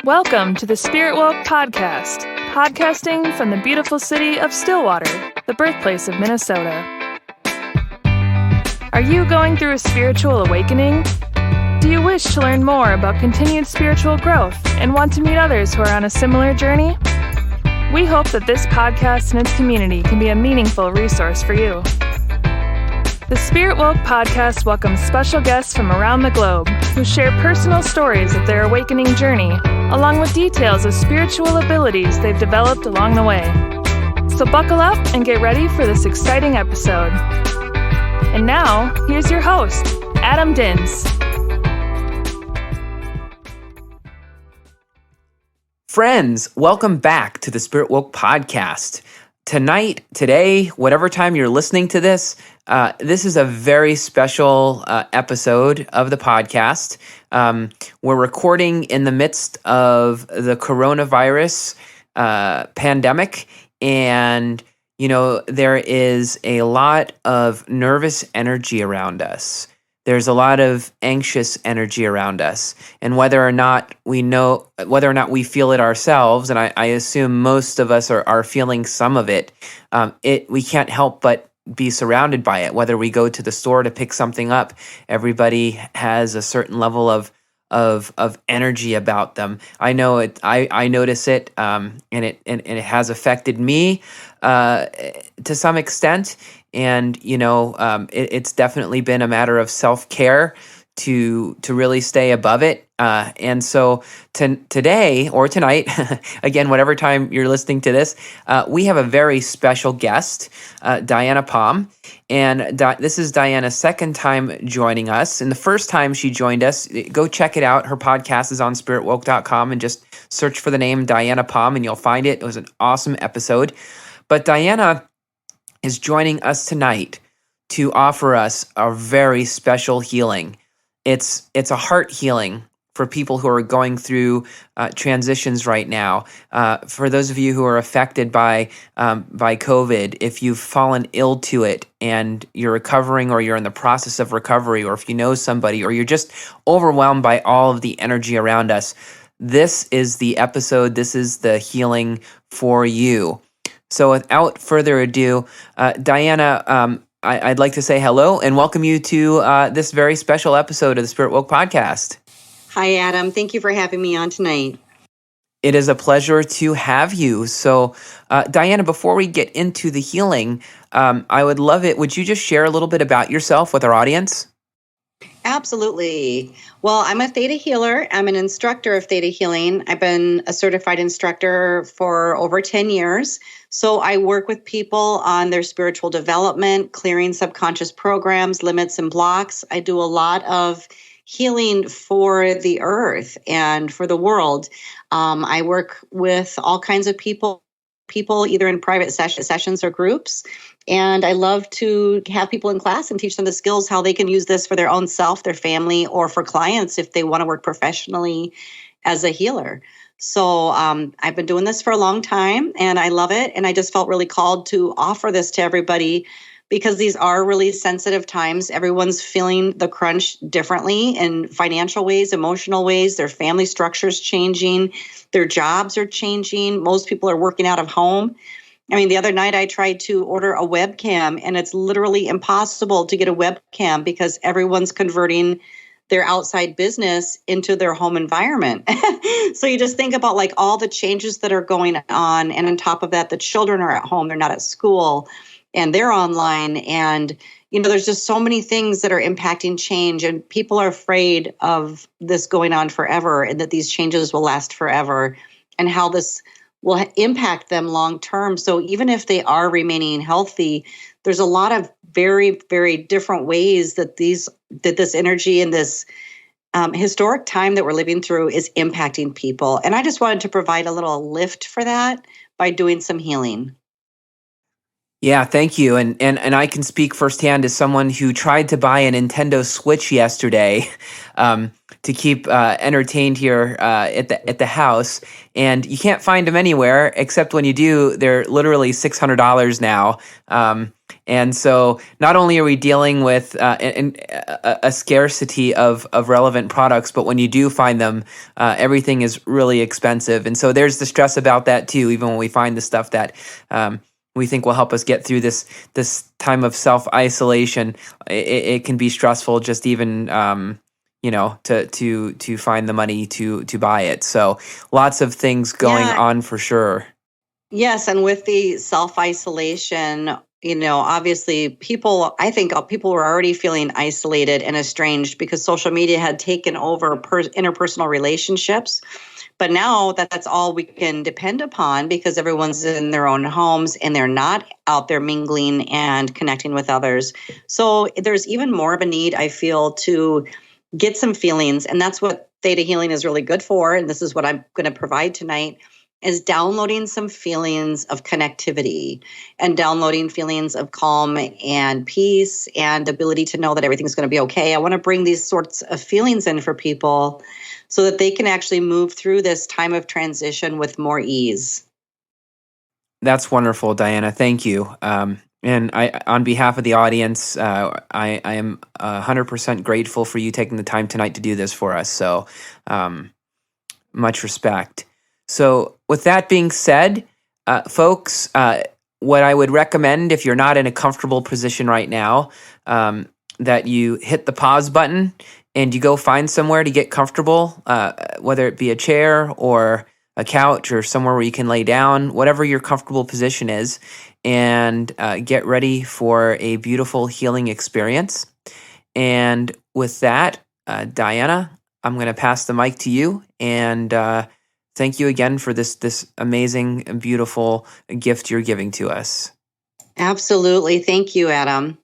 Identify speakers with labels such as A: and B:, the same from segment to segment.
A: Welcome to the SpiritWoke Podcast, podcasting from the beautiful city of Stillwater, the birthplace of Minnesota. Are you going through a spiritual awakening? Do you wish to learn more about continued spiritual growth and want to meet others who are on a similar journey? We hope that this podcast and its community can be a meaningful resource for you. The SpiritWoke Podcast welcomes special guests from around the globe who share personal stories of their awakening journey, along with details of spiritual abilities they've developed along the way. So buckle up and get ready for this exciting episode. And now, here's your host, Adam Dins.
B: Friends, welcome back to the SpiritWoke Podcast. Today, whatever time you're listening to this, this is a very special episode of the podcast. We're recording in the midst of the coronavirus pandemic, and there is a lot of nervous energy around us. There's a lot of anxious energy around us, and whether or not we feel it ourselves, and I assume most of us are feeling some of it, we can't help but be surrounded by it. Whether we go to the store to pick something up, everybody has a certain level of energy about them. I know it. I notice it, and it has affected me to some extent. And it's definitely been a matter of self-care to really stay above it. And so today or tonight, again, whatever time you're listening to this, we have a very special guest, Diana Palm. And this is Diana's second time joining us. And the first time she joined us, go check it out. Her podcast is on spiritwoke.com and just search for the name Diana Palm and you'll find it. It was an awesome episode. But Diana is joining us tonight to offer us a very special healing. It's a heart healing for people who are going through transitions right now. For those of you who are affected by COVID, if you've fallen ill to it and you're recovering, or you're in the process of recovery, or if you know somebody, or you're just overwhelmed by all of the energy around us, this is the episode. This is the healing for you. So without further ado, Diana, I'd like to say hello and welcome you to this very special episode of the SpiritWoke Podcast.
C: Hi, Adam. Thank you for having me on tonight.
B: It is a pleasure to have you. So, Diana, before we get into the healing, I would love it. Would you just share a little bit about yourself with our audience?
C: Absolutely. Well, I'm a Theta Healer. I'm an instructor of Theta Healing. I've been a certified instructor for over 10 years. So I work with people on their spiritual development, clearing subconscious programs, limits, and blocks. I do a lot of healing for the earth and for the world. I work with all kinds of people either in private sessions or groups. And I love to have people in class and teach them the skills, how they can use this for their own self, their family, or for clients if they want to work professionally as a healer. So I've been doing this for a long time and I love it. And I just felt really called to offer this to everybody because these are really sensitive times. Everyone's feeling the crunch differently in financial ways, emotional ways. Their family structure's changing. Their jobs are changing. Most people are working out of home. I mean, the other night I tried to order a webcam and it's literally impossible to get a webcam because everyone's converting their outside business into their home environment. So you just think about like all the changes that are going on. And on top of that, the children are at home, they're not at school and they're online. And, there's just so many things that are impacting change and people are afraid of this going on forever and that these changes will last forever and how this will impact them long term. So even if they are remaining healthy, there's a lot of very, very different ways that this energy and this historic time that we're living through is impacting people. And I just wanted to provide a little lift for that by doing some healing.
B: Yeah, thank you. And I can speak firsthand as someone who tried to buy a Nintendo Switch yesterday to keep entertained here at the house. And you can't find them anywhere, except when you do, they're literally $600 now. And so not only are we dealing with a scarcity of relevant products, but when you do find them, everything is really expensive. And so there's the stress about that too, even when we find the stuff that we think will help us get through this time of self-isolation. It can be stressful just even to find the money to buy it. So lots of things going on for sure.
C: Yes, and with the self-isolation, obviously I think people were already feeling isolated and estranged because social media had taken over interpersonal relationships. But now that's all we can depend upon because everyone's in their own homes and they're not out there mingling and connecting with others. So there's even more of a need, I feel, to get some feelings. And that's what Theta Healing is really good for. And this is what I'm going to provide tonight, is downloading some feelings of connectivity and downloading feelings of calm and peace and ability to know that everything's going to be okay. I want to bring these sorts of feelings in for people so that they can actually move through this time of transition with more ease.
B: That's wonderful, Diana. Thank you. And I, on behalf of the audience, I am 100% grateful for you taking the time tonight to do this for us. So much respect. So with that being said, folks, what I would recommend if you're not in a comfortable position right now, that you hit the pause button and you go find somewhere to get comfortable, whether it be a chair or a couch or somewhere where you can lay down, whatever your comfortable position is, and get ready for a beautiful healing experience. And with that, Diana, I'm going to pass the mic to you, and thank you again for this amazing and beautiful gift you're giving to us.
C: Absolutely. Thank you, Adam.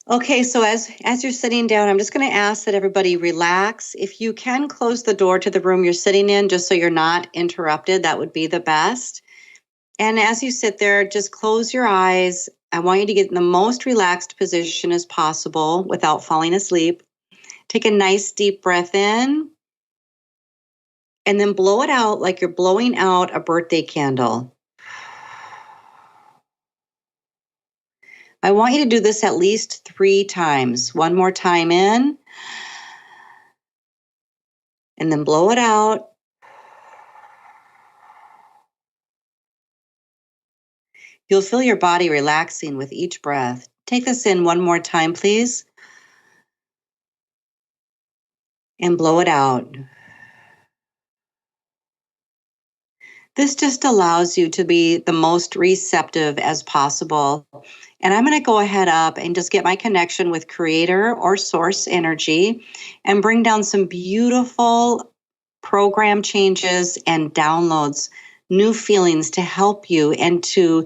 C: Okay, so as you're sitting down, I'm just going to ask that everybody relax. If you can close the door to the room you're sitting in, just so you're not interrupted, that would be the best. And as you sit there, just close your eyes. I want you to get in the most relaxed position as possible without falling asleep. Take a nice deep breath in, and then blow it out like you're blowing out a birthday candle. I want you to do this at least 3 times. One more time in, and then blow it out. You'll feel your body relaxing with each breath. Take this in one more time, please. And blow it out. This just allows you to be the most receptive as possible. And I'm going to go ahead up and just get my connection with Creator or Source Energy and bring down some beautiful program changes and downloads, new feelings to help you and to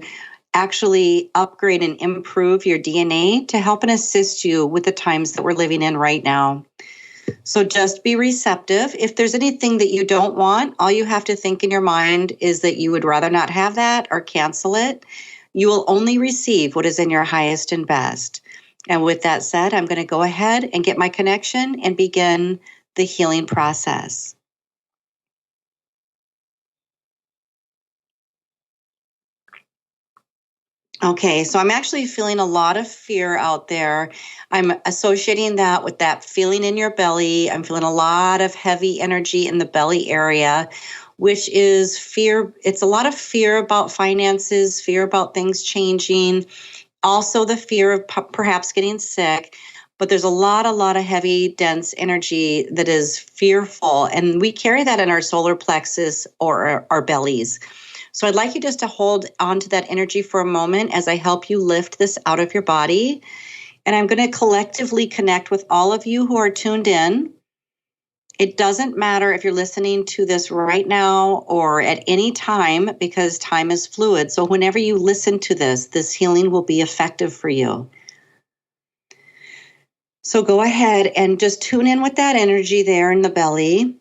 C: actually upgrade and improve your DNA to help and assist you with the times that we're living in right now. So just be receptive. If there's anything that you don't want, all you have to think in your mind is that you would rather not have that or cancel it. You will only receive what is in your highest and best. And with that said, I'm going to go ahead and get my connection and begin the healing process. Okay, so I'm actually feeling a lot of fear out there. I'm associating that with that feeling in your belly. I'm feeling a lot of heavy energy in the belly area, which is fear. It's a lot of fear about finances, fear about things changing, also the fear of perhaps getting sick. But there's a lot of heavy, dense energy that is fearful. And we carry that in our solar plexus or our bellies. So I'd like you just to hold on to that energy for a moment as I help you lift this out of your body. And I'm going to collectively connect with all of you who are tuned in. It doesn't matter if you're listening to this right now or at any time, because time is fluid. So whenever you listen to this healing will be effective for you. So go ahead and just tune in with that energy there in the belly.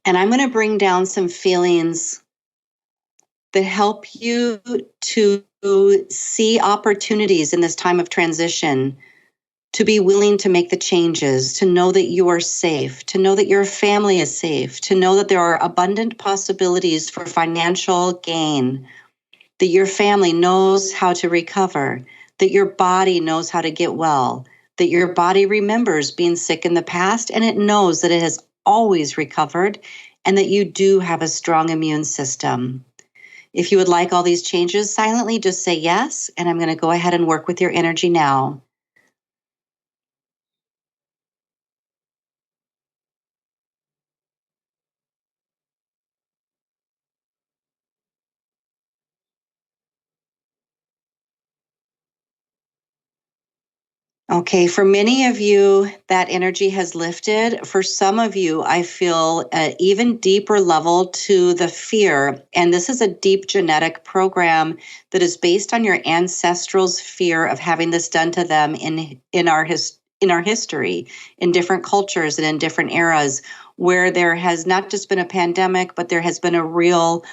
C: And I'm going to bring down some feelings that help you to see opportunities in this time of transition, to be willing to make the changes, to know that you are safe, to know that your family is safe, to know that there are abundant possibilities for financial gain, that your family knows how to recover, that your body knows how to get well, that your body remembers being sick in the past and it knows that it has always recovered, and that you do have a strong immune system. If you would like all these changes, silently just say yes, and I'm going to go ahead and work with your energy now. Okay, for many of you, that energy has lifted. For some of you, I feel an even deeper level to the fear. And this is a deep genetic program that is based on your ancestrals' fear of having this done to them in our history, in different cultures and in different eras, where there has not just been a pandemic, but there has been a real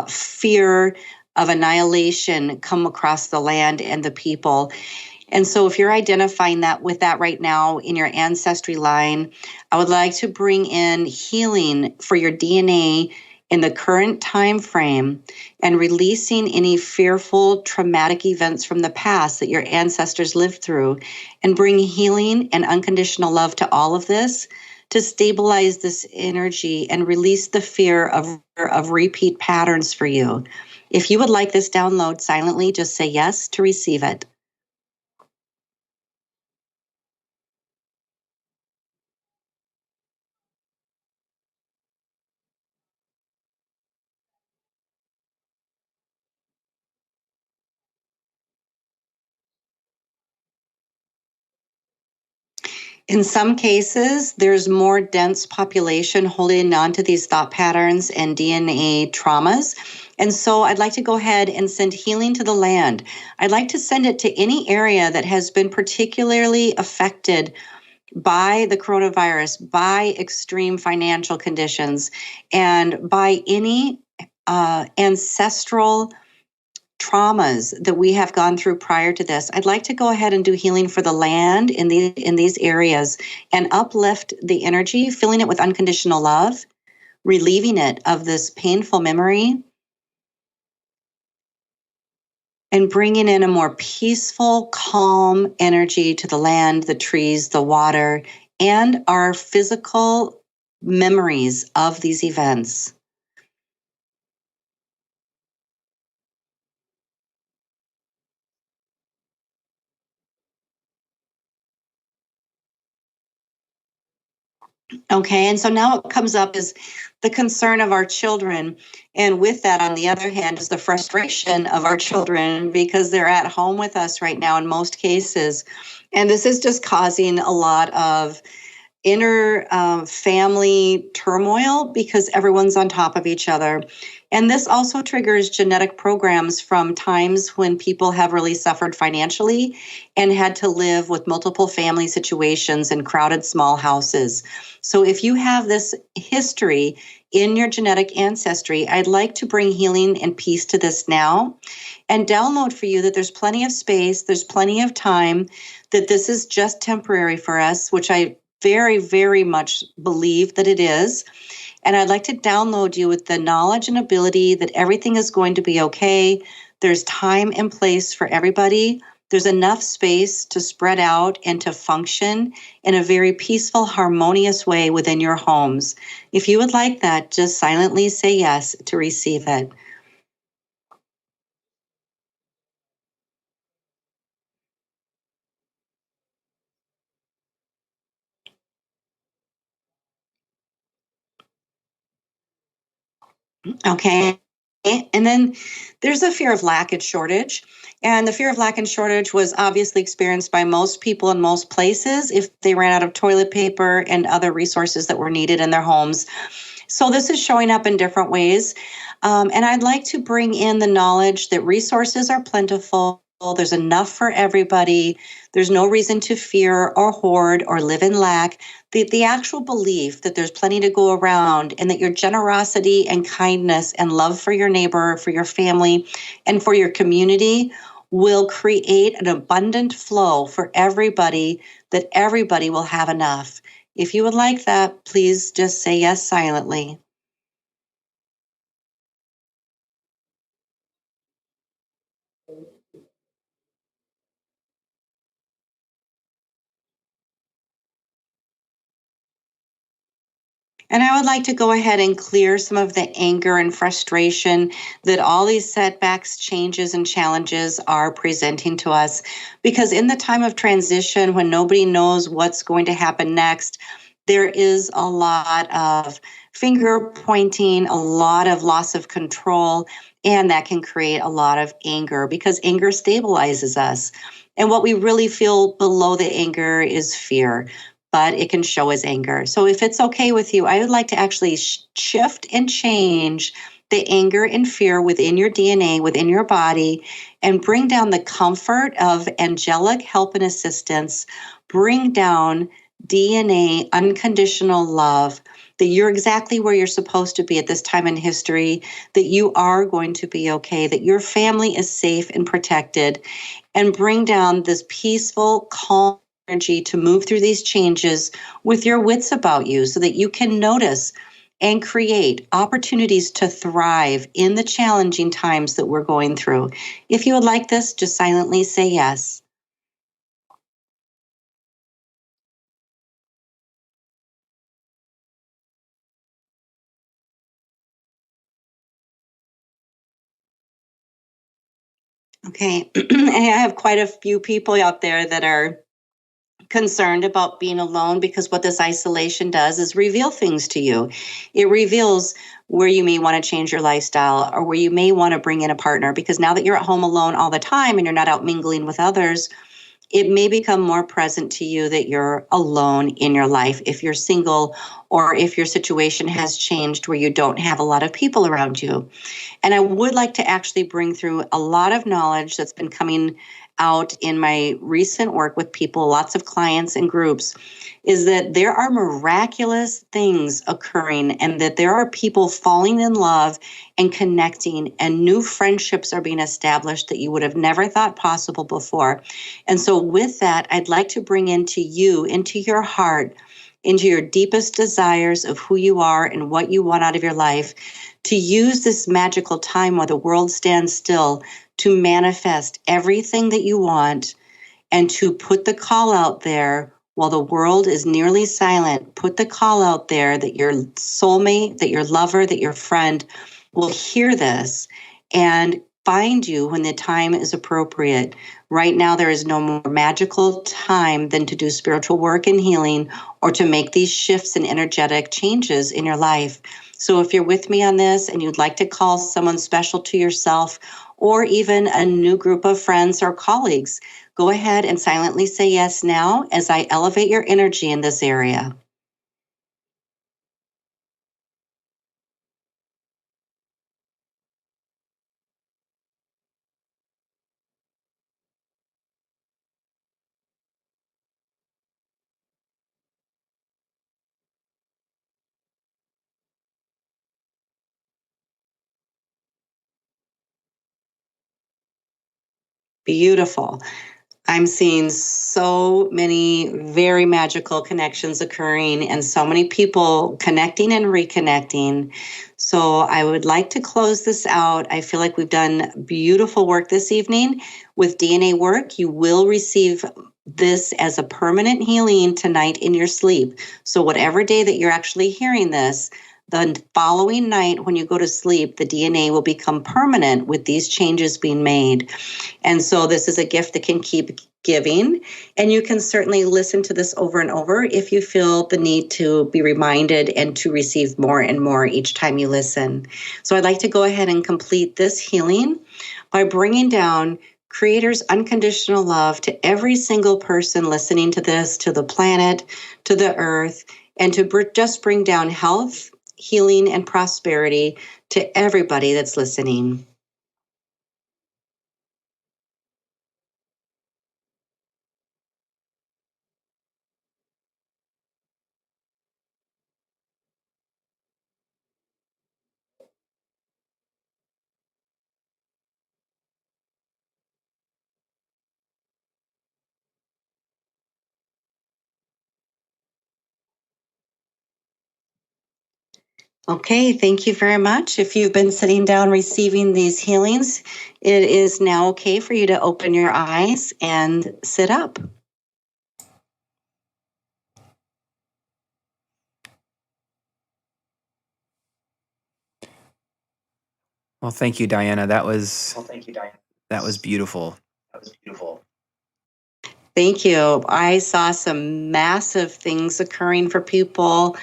C: fear of annihilation come across the land and the people. And so if you're identifying that with that right now in your ancestry line, I would like to bring in healing for your DNA in the current time frame and releasing any fearful, traumatic events from the past that your ancestors lived through, and bring healing and unconditional love to all of this to stabilize this energy and release the fear of repeat patterns for you. If you would like this download silently, just say yes to receive it. In some cases, there's more dense population holding on to these thought patterns and DNA traumas. And so I'd like to go ahead and send healing to the land. I'd like to send it to any area that has been particularly affected by the coronavirus, by extreme financial conditions, and by any ancestral traumas that we have gone through prior to this. I'd like to go ahead and do healing for the land in these areas and uplift the energy, filling it with unconditional love, relieving it of this painful memory, and bringing in a more peaceful, calm energy to the land, the trees, the water, and our physical memories of these events. Okay, and so now what comes up is the concern of our children. And with that, on the other hand, is the frustration of our children because they're at home with us right now in most cases. And this is just causing a lot of inner family turmoil because everyone's on top of each other. And this also triggers genetic programs from times when people have really suffered financially and had to live with multiple family situations in crowded small houses. So if you have this history in your genetic ancestry, I'd like to bring healing and peace to this now and download for you that there's plenty of space, there's plenty of time, that this is just temporary for us, which I very, very much believe that it is. And I'd like to download you with the knowledge and ability that everything is going to be okay. There's time and place for everybody. There's enough space to spread out and to function in a very peaceful, harmonious way within your homes. If you would like that, just silently say yes to receive it. Okay. And then there's a fear of lack and shortage. And the fear of lack and shortage was obviously experienced by most people in most places if they ran out of toilet paper and other resources that were needed in their homes. So this is showing up in different ways. And I'd like to bring in the knowledge that resources are plentiful. There's enough for everybody. There's no reason to fear or hoard or live in lack. The actual belief that there's plenty to go around and that your generosity and kindness and love for your neighbor, for your family, and for your community will create an abundant flow for everybody, that everybody will have enough. If you would like that, please just say yes silently. And I would like to go ahead and clear some of the anger and frustration that all these setbacks, changes, and challenges are presenting to us. Because in the time of transition, when nobody knows what's going to happen next, there is a lot of finger pointing, a lot of loss of control, and that can create a lot of anger because anger stabilizes us. And what we really feel below the anger is fear, but it can show as anger. So if it's okay with you, I would like to actually shift and change the anger and fear within your DNA, within your body, and bring down the comfort of angelic help and assistance, bring down DNA, unconditional love, that you're exactly where you're supposed to be at this time in history, that you are going to be okay, that your family is safe and protected, and bring down this peaceful, calm energy to move through these changes with your wits about you so that you can notice and create opportunities to thrive in the challenging times that we're going through. If you would like this, just silently say yes. Okay, I have quite a few people out there that are concerned about being alone because what this isolation does is reveal things to you. It reveals where you may want to change your lifestyle or where you may want to bring in a partner because now that you're at home alone all the time and you're not out mingling with others, it may become more present to you that you're alone in your life if you're single or if your situation has changed where you don't have a lot of people around you. And I would like to actually bring through a lot of knowledge that's been coming out in my recent work with people, lots of clients and groups, is that there are miraculous things occurring and that there are people falling in love and connecting and new friendships are being established that you would have never thought possible before. And so with that, I'd like to bring into you, into your heart, into your deepest desires of who you are and what you want out of your life, to use this magical time while the world stands still to manifest everything that you want and to put the call out there while the world is nearly silent. Put the call out there that your soulmate, that your lover, that your friend will hear this and find you when the time is appropriate. Right now, there is no more magical time than to do spiritual work and healing or to make these shifts and energetic changes in your life. So if you're with me on this and you'd like to call someone special to yourself or even a new group of friends or colleagues, go ahead and silently say yes now as I elevate your energy in this area. Beautiful. I'm seeing so many very magical connections occurring and so many people connecting and reconnecting. So I would like to close this out. I feel like we've done beautiful work this evening with DNA work. You will receive this as a permanent healing tonight in your sleep. So whatever day that you're actually hearing this, the following night when you go to sleep, the DNA will become permanent with these changes being made. And so this is a gift that can keep giving. And you can certainly listen to this over and over if you feel the need to be reminded and to receive more and more each time you listen. So I'd like to go ahead and complete this healing by bringing down Creator's unconditional love to every single person listening to this, to the planet, to the earth, and to just bring down health, healing, and prosperity to everybody that's listening. Okay, thank you very much. If you've been sitting down receiving these healings, it is now okay for you to open your eyes and sit up.
B: Well, thank you, Diana. That was beautiful.
C: Thank you. I saw some massive things occurring for people.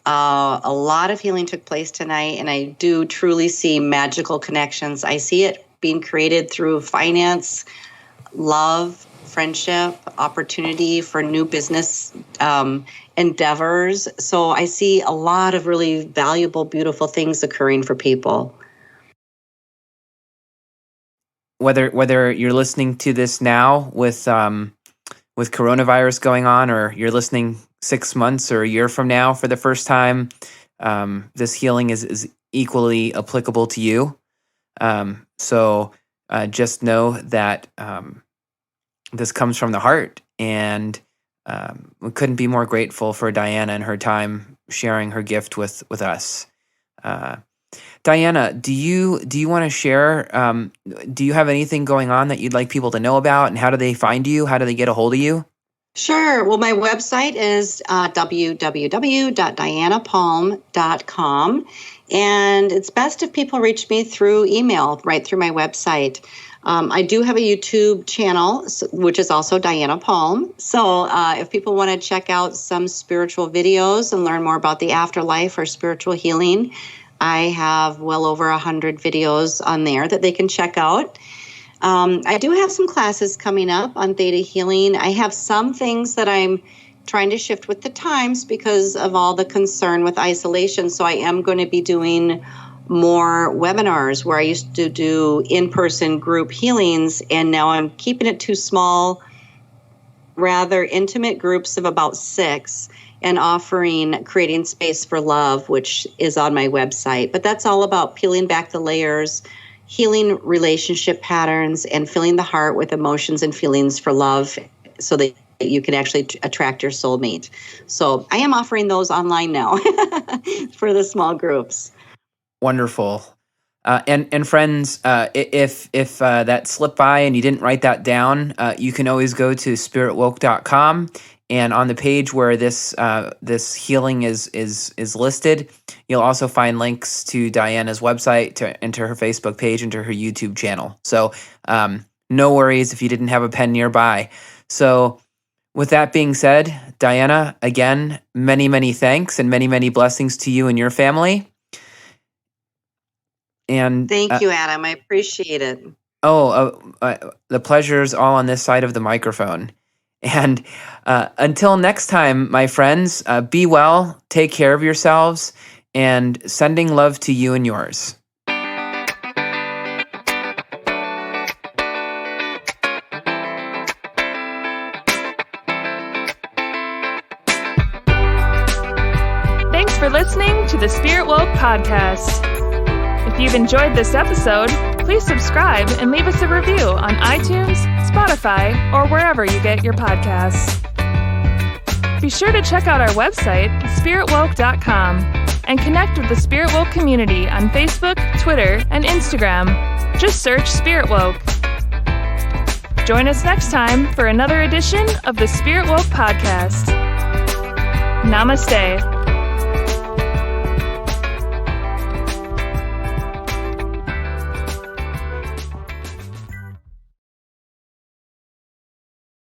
C: A lot of healing took place tonight, and I do truly see magical connections. I see it being created through finance, love, friendship, opportunity for new business endeavors. So I see a lot of really valuable, beautiful things occurring for people.
B: Whether you're listening to this now with coronavirus going on, or you're listening 6 months or a year from now for the first time, this healing is equally applicable to you. So just know that this comes from the heart, and we couldn't be more grateful for Diana and her time sharing her gift with us. Diana, do you want to share? Do you have anything going on that you'd like people to know about, and how do they find you? How do they get a hold of you?
C: Sure. Well, my website is www.dianapalm.com, and it's best if people reach me through email, right through my website. I do have a YouTube channel, which is also Diana Palm. So if people want to check out some spiritual videos and learn more about the afterlife or spiritual healing, I have well over 100 videos on there that they can check out. I do have some classes coming up on Theta Healing. I have some things that I'm trying to shift with the times because of all the concern with isolation. So I am going to be doing more webinars where I used to do in-person group healings, and now I'm keeping it to small, rather intimate groups of about 6 and offering Creating Space for Love, which is on my website. But that's all about peeling back the layers, healing relationship patterns, and filling the heart with emotions and feelings for love so that you can actually attract your soulmate. So I am offering those online now for the small groups.
B: Wonderful. And friends, if that slipped by and you didn't write that down, you can always go to SpiritWoke.com, and on the page where this healing is listed, you'll also find links to Diana's website, and to her Facebook page, and to her YouTube channel. So no worries if you didn't have a pen nearby. So with that being said, Diana, again, many, many thanks and many, many blessings to you and your family. And
C: thank you, Adam. I appreciate it.
B: The pleasure's all on this side of the microphone. And until next time, my friends, be well, take care of yourselves, and sending love to you and yours.
A: Thanks for listening to the SpiritWoke Podcast. If you've enjoyed this episode, please subscribe and leave us a review on iTunes, Spotify, or wherever you get your podcasts. Be sure to check out our website, SpiritWoke.com, and connect with the SpiritWoke community on Facebook, Twitter, and Instagram. Just search SpiritWoke. Join us next time for another edition of the SpiritWoke Podcast. Namaste.